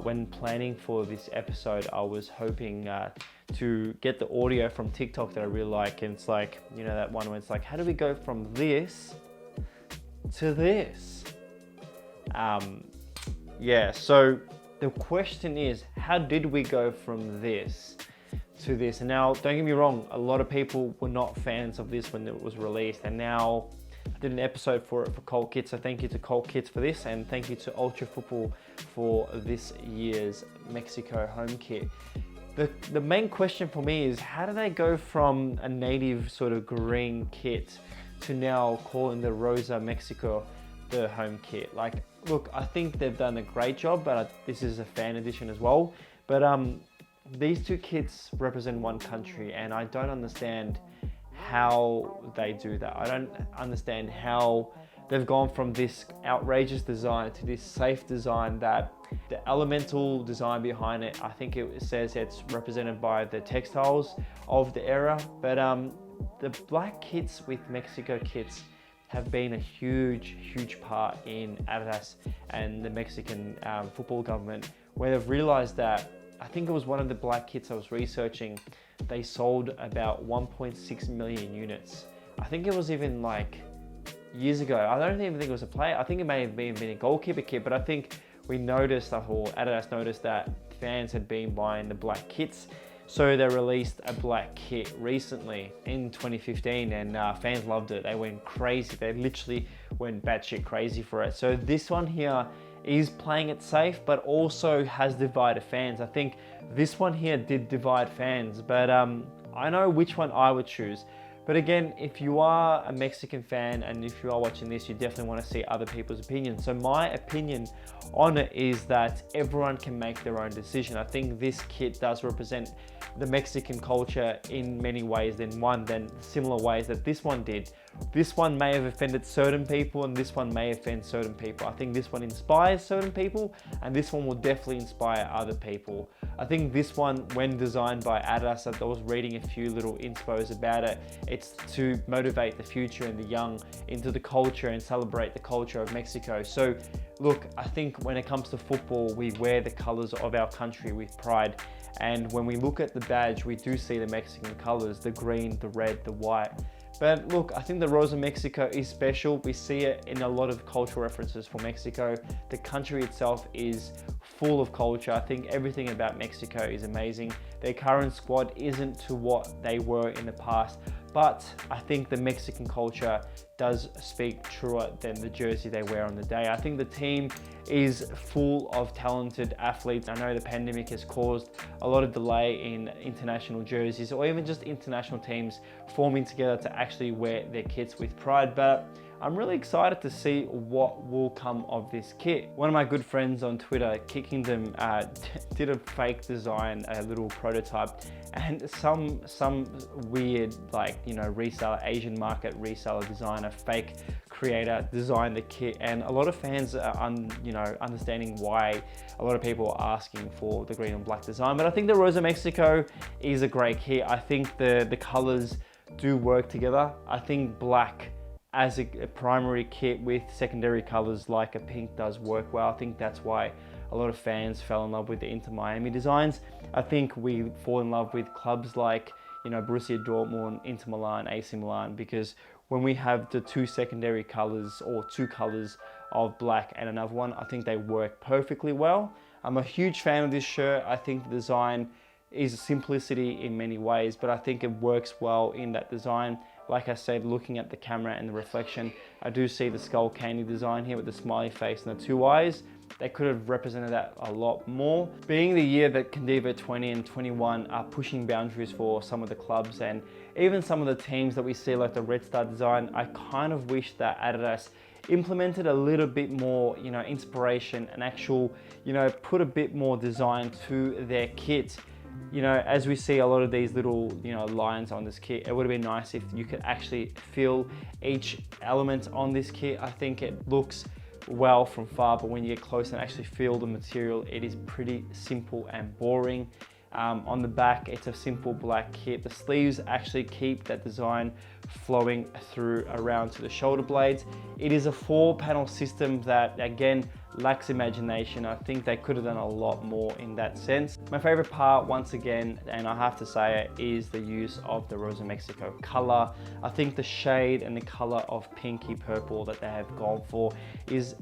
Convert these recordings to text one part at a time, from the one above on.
when planning for this episode, I was hoping to get the audio from TikTok that I really like. And it's like, you know, that one where it's like, how do we go from this to this? Yeah, so the question is, how did we go from this to this? And now, don't get me wrong, a lot of people were not fans of this when it was released, and now I did an episode for it for Colt Kids, so thank you to Colt Kids for this, and thank you to Ultra Football for this year's Mexico home kit. The main question for me is, how do they go from a native sort of green kit to now calling the Rosa Mexico the home kit? Like, look, I think they've done a great job, but this is a fan edition as well. But these two kits represent one country, and I don't understand how they do that. I don't understand how they've gone from this outrageous design to this safe design, that the elemental design behind it, I think it says it's represented by the textiles of the era. But the black kits with Mexico kits have been a huge part in Adidas and the Mexican football government, where they've realized that, I think it was one of the black kits I was researching, they sold about 1.6 million units. I think it was even like years ago. I don't even think it was a player. I think it may have been a goalkeeper kit, but I think we noticed, Adidas noticed that fans had been buying the black kits. So they released a black kit recently in 2015, and fans loved it. They went crazy. They literally went batshit crazy for it. So this one here is playing it safe, but also has divided fans. I think this one here did divide fans, but I know which one I would choose. But again, if you are a Mexican fan and if you are watching this, you definitely want to see other people's opinions. So my opinion on it is that everyone can make their own decision. I think this kit does represent the Mexican culture in many ways than similar ways that this one did. This one may have offended certain people, and this one may offend certain people. I think this one inspires certain people, and this one will definitely inspire other people. I think this one, when designed by Adidas, I was reading a few little inspos about it. It's to motivate the future and the young into the culture and celebrate the culture of Mexico. So look, I think when it comes to football, we wear the colors of our country with pride. And when we look at the badge, we do see the Mexican colors, the green, the red, the white. But look, I think the Rosa Mexico is special. We see it in a lot of cultural references for Mexico. The country itself is full of culture. I think everything about Mexico is amazing. Their current squad isn't to what they were in the past, but I think the Mexican culture does speak truer than the jersey they wear on the day. I think the team is full of talented athletes. I know the pandemic has caused a lot of delay in international jerseys, or even just international teams forming together to actually wear their kits with pride, but I'm really excited to see what will come of this kit. One of my good friends on Twitter, Kick Kingdom, did a fake design, a little prototype, and some weird, like, you know, reseller, Asian market reseller designer, fake creator designed the kit, and a lot of fans are understanding why a lot of people are asking for the green and black design. But I think the Rosa Mexico is a great kit. I think the colors do work together. I think black as a primary kit with secondary colors like a pink does work well. I think that's why a lot of fans fell in love with the Inter Miami designs. I think we fall in love with clubs like, you know, Borussia Dortmund, Inter Milan, AC Milan, because when we have the two secondary colors or two colors of black and another one, I think they work perfectly well. I'm a huge fan of this shirt. I think the design is simplicity in many ways, but I think it works well in that design. Like I said, looking at the camera and the reflection, I do see the skull candy design here with the smiley face and the two eyes. They could have represented that a lot more. Being the year that Candiva 20 and 21 are pushing boundaries for some of the clubs and even some of the teams that we see, like the Red Star design, I kind of wish that Adidas implemented a little bit more, you know, inspiration and actual, you know, put a bit more design to their kit. You know, as we see a lot of these little, you know, lines on this kit, it would have been nice if you could actually feel each element on this kit. I think it looks well from far, but when you get close and actually feel the material, it is pretty simple and boring. On the back, it's a simple black kit. The sleeves actually keep that design flowing through around to the shoulder blades. It is a 4-panel system that, again, lacks imagination. I think they could have done a lot more in that sense. My favorite part, once again, and I have to say it, is the use of the Rosa Mexico color. I think the shade and the color of pinky purple that they have gone for is,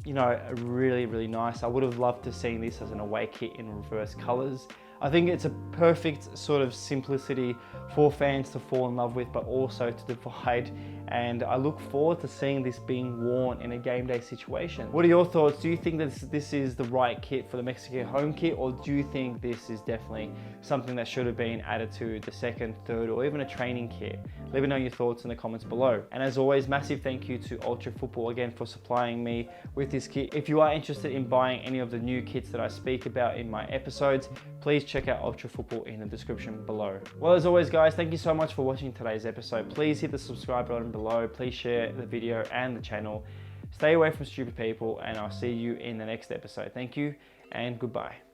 you know, really, really nice. I would have loved to see this as an away kit in reverse colors. I think it's a perfect sort of simplicity for fans to fall in love with, but also to divide. And I look forward to seeing this being worn in a game day situation. What are your thoughts? Do you think that this is the right kit for the Mexico home kit, or do you think this is definitely something that should have been added to the second, third, or even a training kit? Let me know your thoughts in the comments below. And as always, massive thank you to Ultra Football again for supplying me with this kit. If you are interested in buying any of the new kits that I speak about in my episodes, please check out Ultra Football in the description below. Well, as always, guys, thank you so much for watching today's episode. Please hit the subscribe button below. Please share the video and the channel. Stay away from stupid people, and I'll see you in the next episode. Thank you and goodbye.